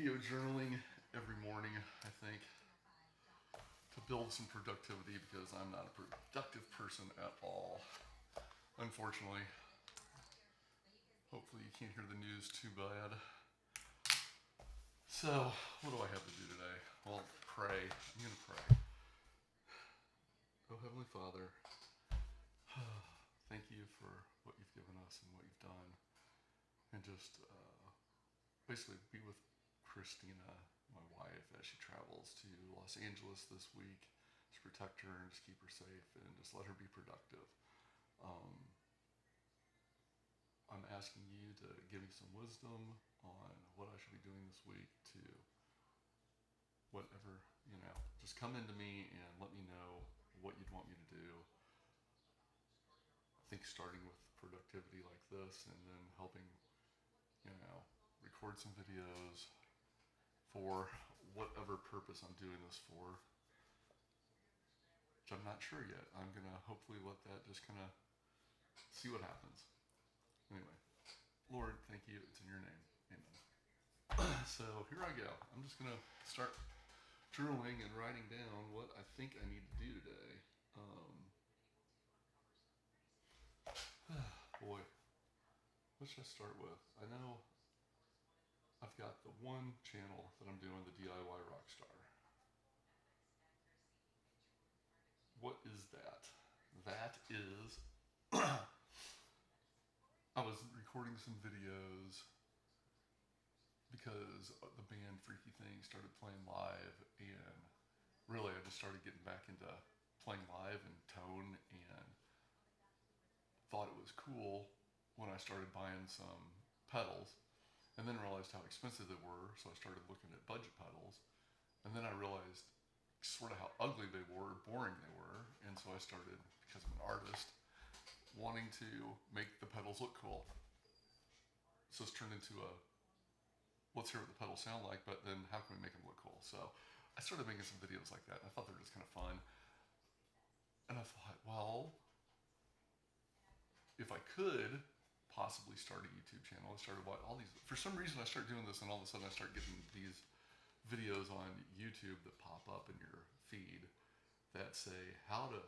video journaling every morning, I think, to build some productivity because I'm not a productive person at all. Unfortunately, hopefully you can't hear the news too bad. So, what do I have to do today? Well, pray. I'm going to pray. Oh, Heavenly Father, thank you for what you've given us and what you've done. And just basically be with Christina, my wife, as she travels to Los Angeles this week. Just protect her and just keep her safe and just let her be productive. I'm asking you to give me some wisdom on what I should be doing this week to whatever, just come into me and let me know what you'd want me to do. I think starting with productivity like this and then helping, record some videos for whatever purpose I'm doing this for, which I'm not sure yet. I'm going to hopefully let that just kind of see what happens. Anyway, Lord, thank you. It's in your name. Amen. So here I go. I'm just going to start journaling and writing down what I think I need to do today. Boy, what should I start with? I know I've got the one channel that I'm doing, the DIY Rockstar. What is that? That is, I was recording some videos because the band Freaky Thing started playing live, and really I just started getting back into playing live and tone, and thought it was cool when I started buying some pedals, and then realized how expensive they were, so I started looking at budget pedals, and then I realized sort of how ugly they were, boring they were, and so I started, because I'm an artist, wanting to make the pedals look cool. So it's turned into a, let's hear what the pedals sound like, but then how can we make them look cool? So I started making some videos like that, and I thought they were just kind of fun. And I thought, well, if I could possibly start a YouTube channel, I started watching all these, for some reason I start doing this, and all of a sudden I start getting these videos on YouTube that pop up in your feed that say how to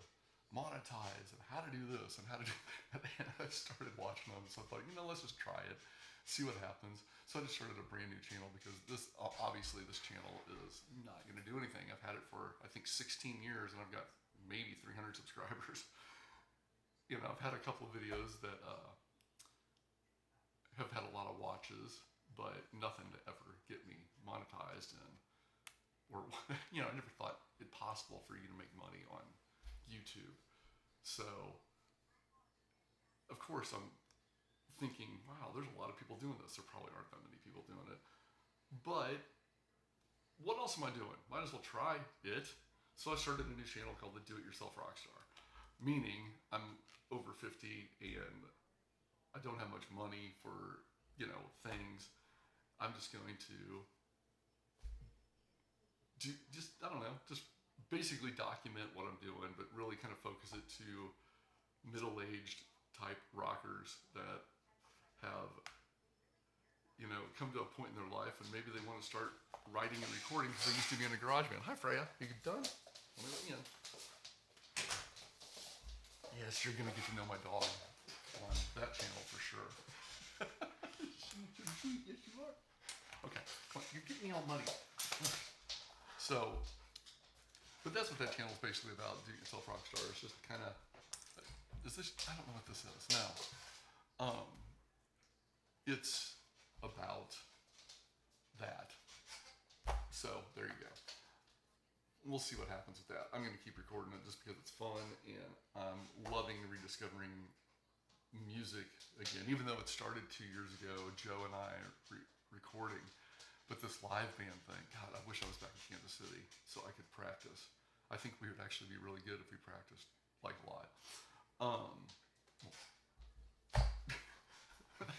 monetize and how to do this and how to do that. And I started watching them, so I thought, let's just try it, see what happens. So I just started a brand new channel because this channel is not going to do anything. I've had it for I think 16 years and I've got maybe 300 subscribers. I've had a couple of videos that have had a lot of watches, but nothing to ever get me monetized, or I never thought it possible for you to make money on YouTube. So of course I'm thinking, wow, there's a lot of people doing this. There probably aren't that many people doing it, but what else am I doing? Might as well try it. So I started a new channel called the Do It Yourself Rockstar, meaning I'm over 50 and I don't have much money for, things. I'm just going to do, just basically document what I'm doing, but really kind of focus it to middle-aged type rockers that have, come to a point in their life and maybe they want to start writing and recording because they used to be in a garage band. Hi, Freya. You done? Let me let you in. Yes, you're going to get to know my dog on that channel for sure. Yes, you are. Okay, come on, you're getting me all muddy. So, but that's what that channel is basically about, Do It Yourself Rockstar. It's just kind of, I don't know what this is. Now, it's about that. So, there you go. We'll see what happens with that. I'm going to keep recording it just because it's fun, and I'm loving rediscovering music again. Even though it started 2 years ago, Joe and I recording, but this live band thing, God, I wish I was back in Kansas City so I could practice. I think we would actually be really good if we practiced like a lot.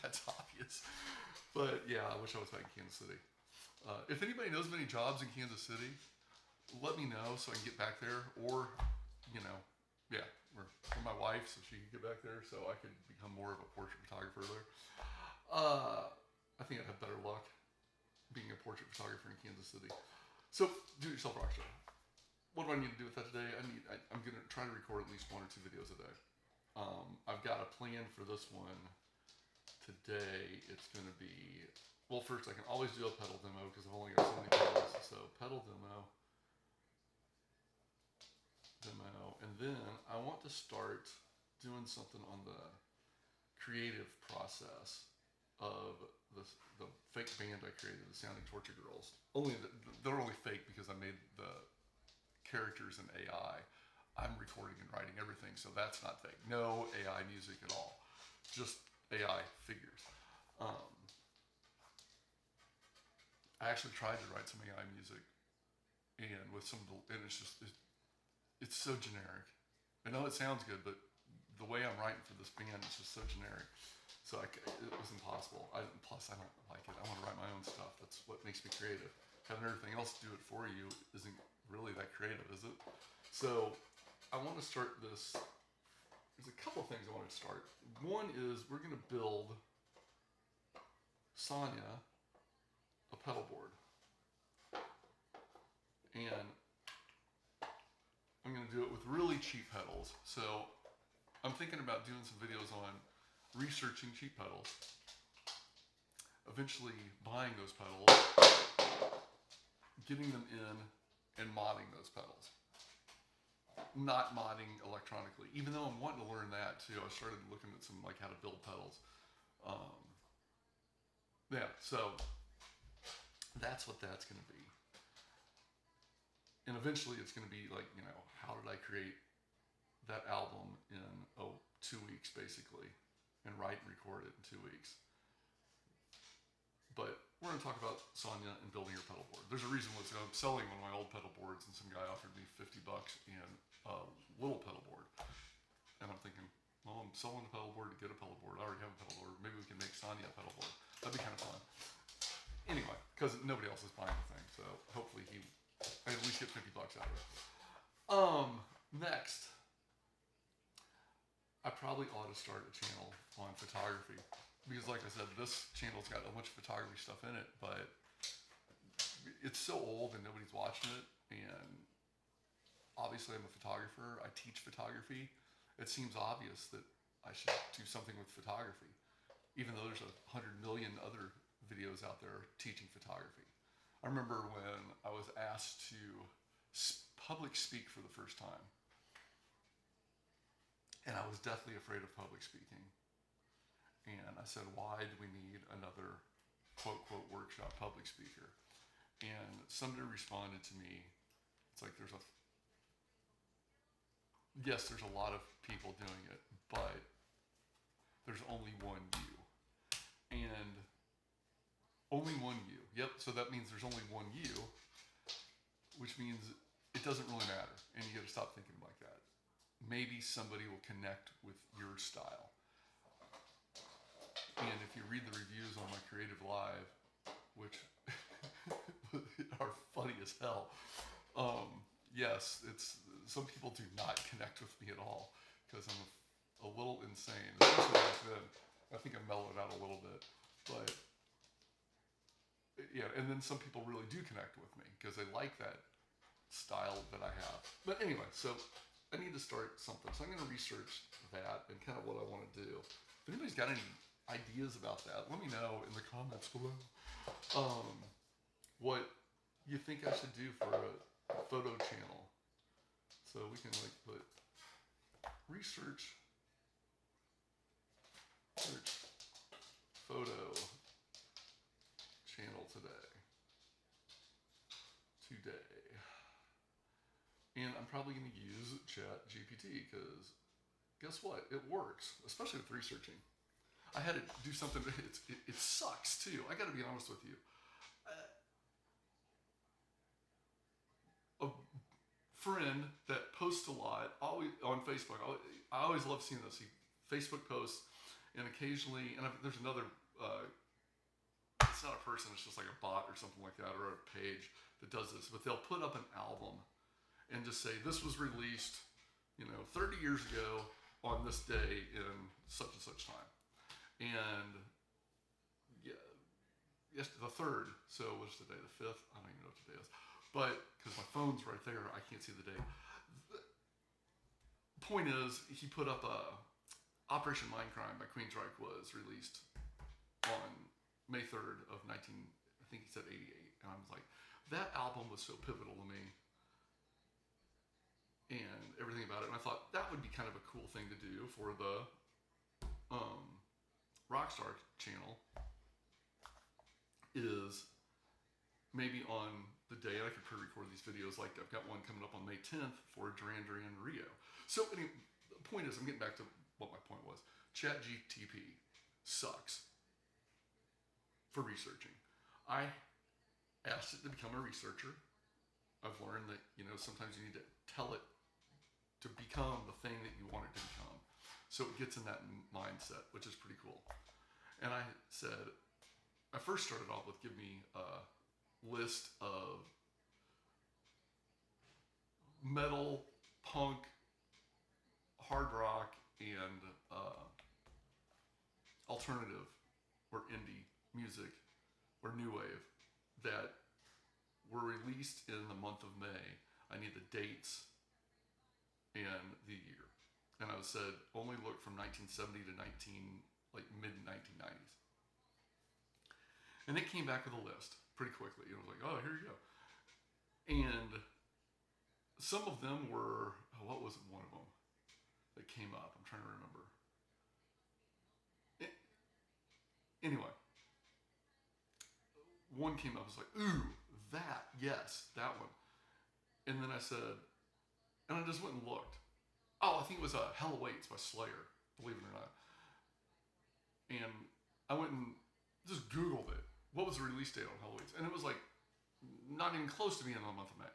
That's obvious. But yeah, I wish I was back in Kansas City. If anybody knows of any jobs in Kansas City, let me know so I can get back there, or, for my wife so she can get back there so I could become more of a portrait photographer there. I think I'd have better luck being a portrait photographer in Kansas City. So, do-it-yourself rockstar. What do I need to do with that today? I'm going to try to record at least 1 or 2 videos a day. I've got a plan for this one. Today, it's going to be, well, first I can always do a pedal demo because I've only got so many pedals. So pedal demo, and then I want to start doing something on the creative process of the fake band I created, the Sounding Torture Girls. They're only fake because I made the characters in AI. I'm recording and writing everything, so that's not fake. No AI music at all, just AI figures. I actually tried to write some AI music, and it's so generic. I know it sounds good, but the way I'm writing for this band is just so generic. So it was impossible. Plus, I don't like it. I want to write my own stuff. That's what makes me creative. Having everything else do it for you isn't really that creative, is it? So I want to start this. There's a couple of things I want to start. One is we're going to build Sonya a pedal board. And I'm going to do it with really cheap pedals. So I'm thinking about doing some videos on researching cheap pedals, eventually buying those pedals, getting them in, and modding those pedals. Not modding electronically, even though I'm wanting to learn that too. I started looking at some like how to build pedals. Yeah, so that's what that's going to be. And eventually it's going to be like, how did I create that album in 2 weeks basically, and write and record it in 2 weeks. But we're going to talk about Sonya and building her pedal board. There's a reason why I'm selling one of my old pedal boards, and some guy offered me $50 and a little pedal board. And I'm thinking, well, I'm selling a pedal board to get a pedal board. I already have a pedal board. Maybe we can make Sonya a pedal board. That'd be kind of fun. Anyway, because nobody else is buying the thing, so hopefully I at least get $50 out of it. Next, I probably ought to start a channel on photography. Because like I said, this channel's got a bunch of photography stuff in it, but it's so old and nobody's watching it. And obviously I'm a photographer. I teach photography. It seems obvious that I should do something with photography, even though there's 100 million other videos out there teaching photography. I remember when I was asked to public speak for the first time. And I was deathly afraid of public speaking. And I said, why do we need another quote, quote, workshop public speaker? And somebody responded to me. It's like there's a lot of people doing it, but there's only one you. And only one you. Yep, so that means there's only one you, which means it doesn't really matter. And you got to stop thinking like that. Maybe somebody will connect with your style. And if you read the reviews on my Creative Live, which are funny as hell, yes, some people do not connect with me at all because I'm a little insane. Especially back then. I think I mellowed out a little bit, but yeah. And then some people really do connect with me because they like that style that I have. But anyway, so I need to start something. So I'm going to research that and kind of what I want to do. If anybody's got any ideas about that, let me know in the comments below. What you think I should do for a photo channel. So we can like put research photo channel today. And I'm probably going to use ChatGPT because guess what? It works, especially with researching. I had to do something. It sucks too. I got to be honest with you. A friend that posts a lot, always on Facebook. I always love seeing those. Facebook posts, and occasionally, there's another. It's not a person. It's just like a bot or something like that, or a page that does this. But they'll put up an album and just say this was released, 30 years ago on this day in such and such time. And yeah, yes, the 3rd. So what's the day? The 5th? I don't even know what today is. But because my phone's right there, I can't see the date. The point is, he put up Operation Mindcrime by Queensryche was released on May 3rd of 19, I think he said 88. And I was like, that album was so pivotal to me and everything about it. And I thought that would be kind of a cool thing to do for the Rockstar channel, is maybe on the day, and I could pre-record these videos, like I've got one coming up on May 10th for Duran Duran Rio. So anyway, the point is, I'm getting back to what my point was. ChatGPT sucks for researching. I asked it to become a researcher. I've learned that, sometimes you need to tell it to become the thing that you want it to become. So it gets in that mindset, which is pretty cool. And I said, I first started off with give me a list of metal, punk, hard rock, and alternative or indie music or new wave that were released in the month of May. I need the dates and the year. And I said, only look from 1970 to mid-1990s. And it came back with a list pretty quickly. It was like, oh, here you go. And some of them were, what was one of them that came up? I'm trying to remember. Anyway, one came up, I was like, ooh, that, yes, that one. And then I said, and I just went and looked. Oh, I think it was Hell Awaits by Slayer, believe it or not. And I went and just Googled it. What was the release date on Hell Awaits? And it was like not even close to being in the month of May.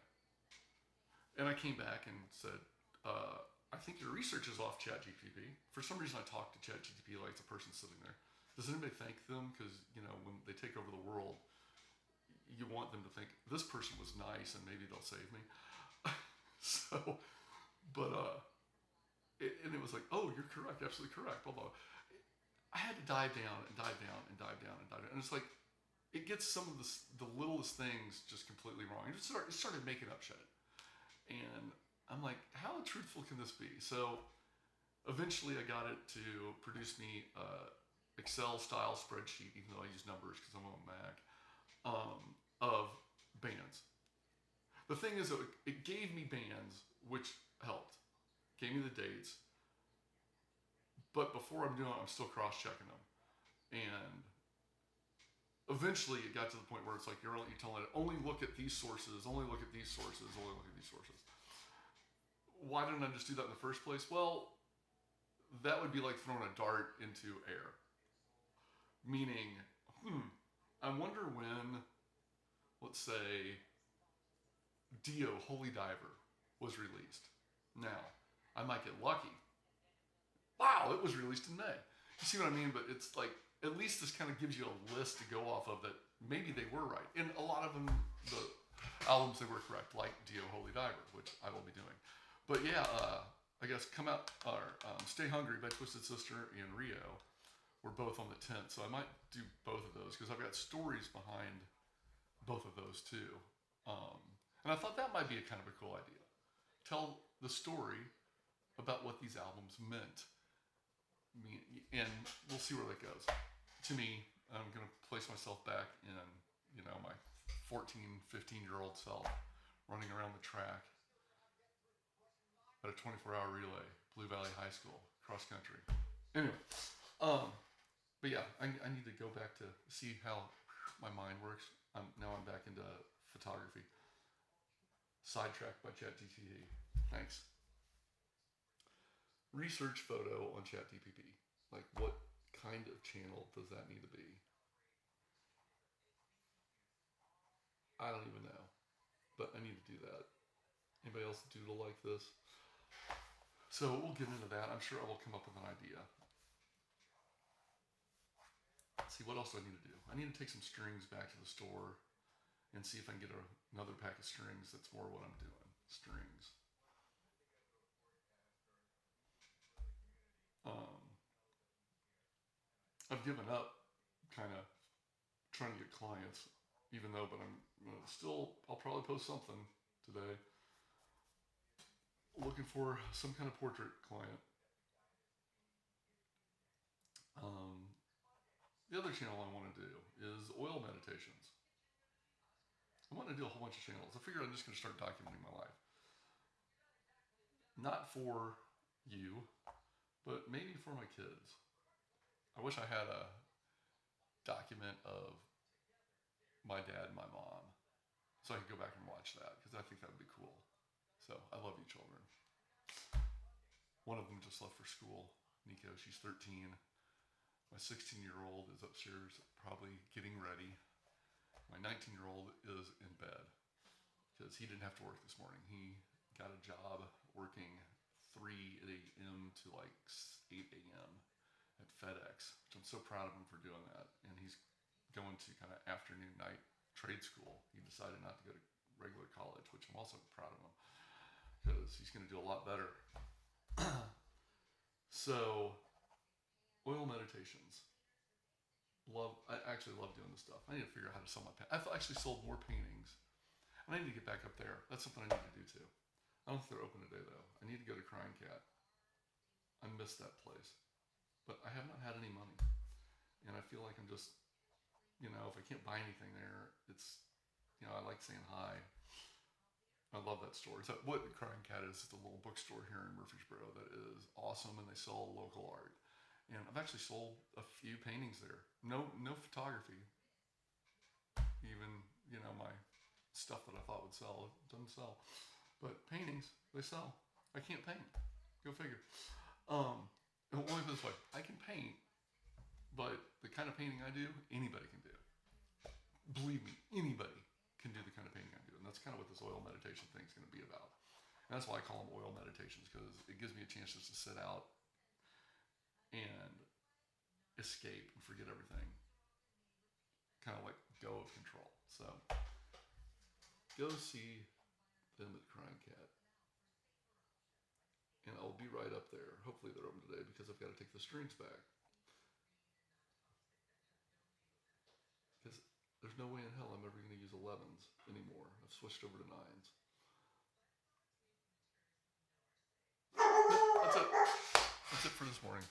And I came back and said, I think your research is off ChatGPT. For some reason, I talk to ChatGPT like it's a person sitting there. Does anybody thank them? Because, when they take over the world, you want them to think, this person was nice and maybe they'll save me. So, but, and it was like, oh, you're correct, absolutely correct, blah, blah. I had to dive down and dive down and dive down and dive down. And it's like, it gets some of the littlest things just completely wrong. It started making up shit. And I'm like, how truthful can this be? So eventually I got it to produce me Excel style spreadsheet, even though I use numbers because I'm on Mac, of bands. The thing is, it gave me bands, which helped. Gave me the dates. But before I'm doing it, I'm still cross-checking them. And eventually it got to the point where it's like, you're telling it, only look at these sources, only look at these sources, only look at these sources. Why didn't I just do that in the first place? Well, that would be like throwing a dart into air. Meaning, I wonder when, let's say, Dio, Holy Diver, was released. Now, I might get lucky. Wow, it was released in May. You see what I mean? But it's like, at least this kind of gives you a list to go off of that maybe they were right. And a lot of them, the albums, they were correct, like Dio, Holy Diver, which I will be doing. But yeah, I guess Stay Hungry by Twisted Sister and Rio were both on the 10th. So I might do both of those because I've got stories behind both of those too. And I thought that might be a kind of a cool idea. Tell the story about what these albums meant. And we'll see where that goes. To me, I'm going to place myself back in, my 14, 15-year-old self running around the track at a 24-hour relay, Blue Valley High School, cross country. Anyway, but yeah, I need to go back to see how my mind works. Now I'm back into photography. Sidetracked by ChatGPT. Thanks. Research photo on ChatGPT. Like, what kind of channel does that need to be? I don't even know, but I need to do that. Anybody else doodle like this? So we'll get into that. I'm sure I will come up with an idea. Let's see, what else do I need to do? I need to take some strings back to the store and see if I can get another pack of strings that's more what I'm doing. Strings. I've given up kind of trying to get clients, even though, but I'm I'll probably post something today. Looking for some kind of portrait client. Um, the other channel I want to do is oil meditations. I want to do a whole bunch of channels. I figure I'm just going to start documenting my life. Not for you, but maybe for my kids. I wish I had a document of my dad and my mom so I could go back and watch that because I think that would be cool. So I love you, children. One of them just left for school. Nico, she's 13. My 16-year-old is upstairs probably getting ready. My 19-year-old is in bed because he didn't have to work this morning. He got a job working 3 a.m. to like 8 a.m. at FedEx, which I'm so proud of him for doing that. And he's going to kind of afternoon night trade school. He decided not to go to regular college, which I'm also proud of him because he's going to do a lot better. So, oil meditations. I actually love doing this stuff. I need to figure out how to sell my paintings. I've actually sold more paintings. And I need to get back up there. That's something I need to do too. I don't think they're open today though. I need to go to Crying Cat. I miss that place. But I have not had any money. And I feel like I'm just, if I can't buy anything there, it's, I like saying hi. I love that store. So what Crying Cat is, it's a little bookstore here in Murfreesboro that is awesome, and they sell local art. And I've actually sold a few paintings there. No photography. Even, my stuff that I thought would sell, it doesn't sell. But paintings, they sell. I can't paint. Go figure. And only this way, I can paint, but the kind of painting I do, anybody can do. Believe me, anybody can do the kind of painting I do. And that's kind of what this oil meditation thing is going to be about. And that's why I call them oil meditations, because it gives me a chance just to sit out and escape and forget everything. Kind of like go of control. So go see them at Crying Cat. And I'll be right up there. Hopefully they're open today because I've got to take the strings back. Because there's no way in hell I'm ever going to use 11s anymore. I've switched over to 9s. That's it. That's it for this morning.